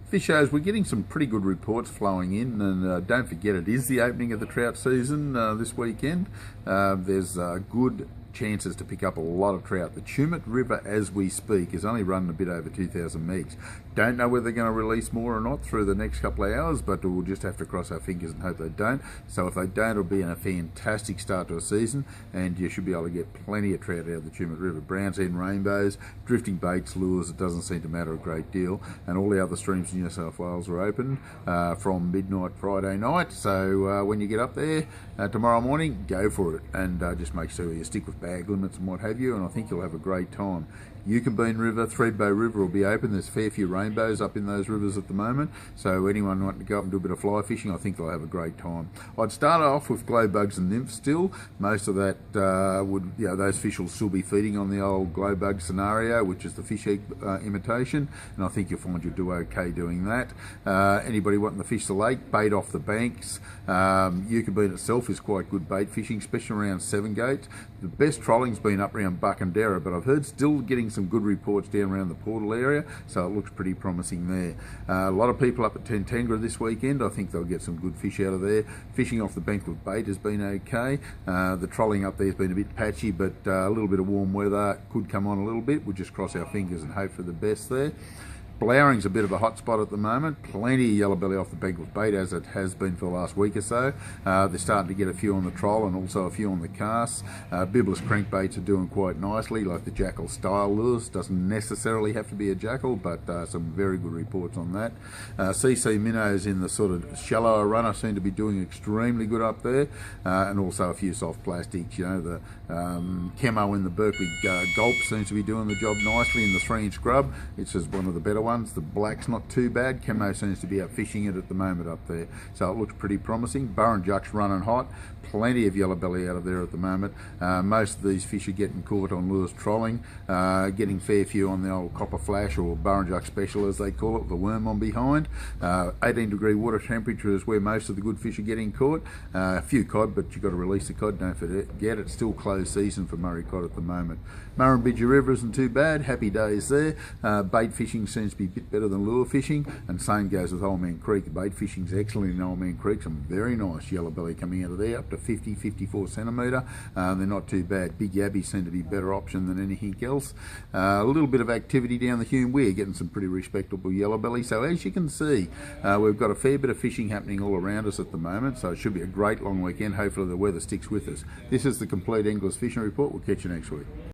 Fishers, we're getting some pretty good reports flowing in, and don't forget it is the opening of the trout season this weekend. There's good chances to pick up a lot of trout. The Tumut River, as we speak, is only running a bit over 2,000 megs. Don't know whether they're going to release more or not through the next couple of hours, but we'll just have to cross our fingers and hope they don't. So if they don't, it'll be a fantastic start to a season, and you should be able to get plenty of trout out of the Tumut River. Browns and rainbows, drifting baits, lures, it doesn't seem to matter a great deal, and all the other streams in New South Wales are open from midnight Friday night. So when you get up there tomorrow morning, go for it, and just make sure you stick with bag limits and what have you, and I think you'll have a great time. Yukonbean River, Threadbow River will be open. There's a fair few rainbows up in those rivers at the moment, so anyone wanting to go up and do a bit of fly fishing, I think they'll have a great time. I'd start off with glow bugs and nymphs still. Most of that those fish will still be feeding on the old glow bug scenario, which is the fish egg imitation, and I think you'll find you'll do okay doing that. Anybody wanting to fish the lake, bait off the banks. Yukonbean itself is quite good bait fishing, especially around Seven Gates. The best trolling's been up around Buckandera, but I've heard still getting some good reports down around the Portal area, so it looks pretty promising there. A lot of people up at Tentangra this weekend. I think they'll get some good fish out of there. Fishing off the bank with bait has been okay. The trolling up there has been a bit patchy, but a little bit of warm weather could come on a little bit. We'll just cross our fingers and hope for the best there. Blowring's a bit of a hot spot at the moment. Plenty of yellow belly off the bank with bait, as it has been for the last week or so. They're starting to get a few on the troll and also a few on the casts. Biblis crankbaits are doing quite nicely, like the jackal style lures. Doesn't necessarily have to be a jackal, but some very good reports on that. CC minnows in the sort of shallower runner seem to be doing extremely good up there, and also a few soft plastics. You know, the camo in the Berkeley gulp seems to be doing the job nicely in the 3-inch grub. It's just one of the better ones. The black's not too bad. Camo seems to be out fishing it at the moment up there, so it looks pretty promising. Burrinjuck's running hot. Plenty of yellow belly out of there at the moment. Most of these fish are getting caught on lures trolling, getting fair few on the old copper flash or Burrinjuck special as they call it, the worm on behind. 18-degree water temperature is where most of the good fish are getting caught. A few cod, but you've got to release the cod, don't forget. It's still closed season for Murray cod at the moment. Murrumbidgee River isn't too bad. Happy days there. Bait fishing seems to be a bit better than lure fishing, and same goes with Old Man Creek. Bait fishing's excellent in Old Man Creek. Some very nice yellow belly coming out of there, up to 50, 54 centimetre. They're not too bad. Big yabbies seem to be a better option than anything else. A little bit of activity down the Hume Weir, getting some pretty respectable yellow belly. So as you can see, we've got a fair bit of fishing happening all around us at the moment, so it should be a great long weekend. Hopefully the weather sticks with us. This is the Compleat Anglers Fishing Report. We'll catch you next week.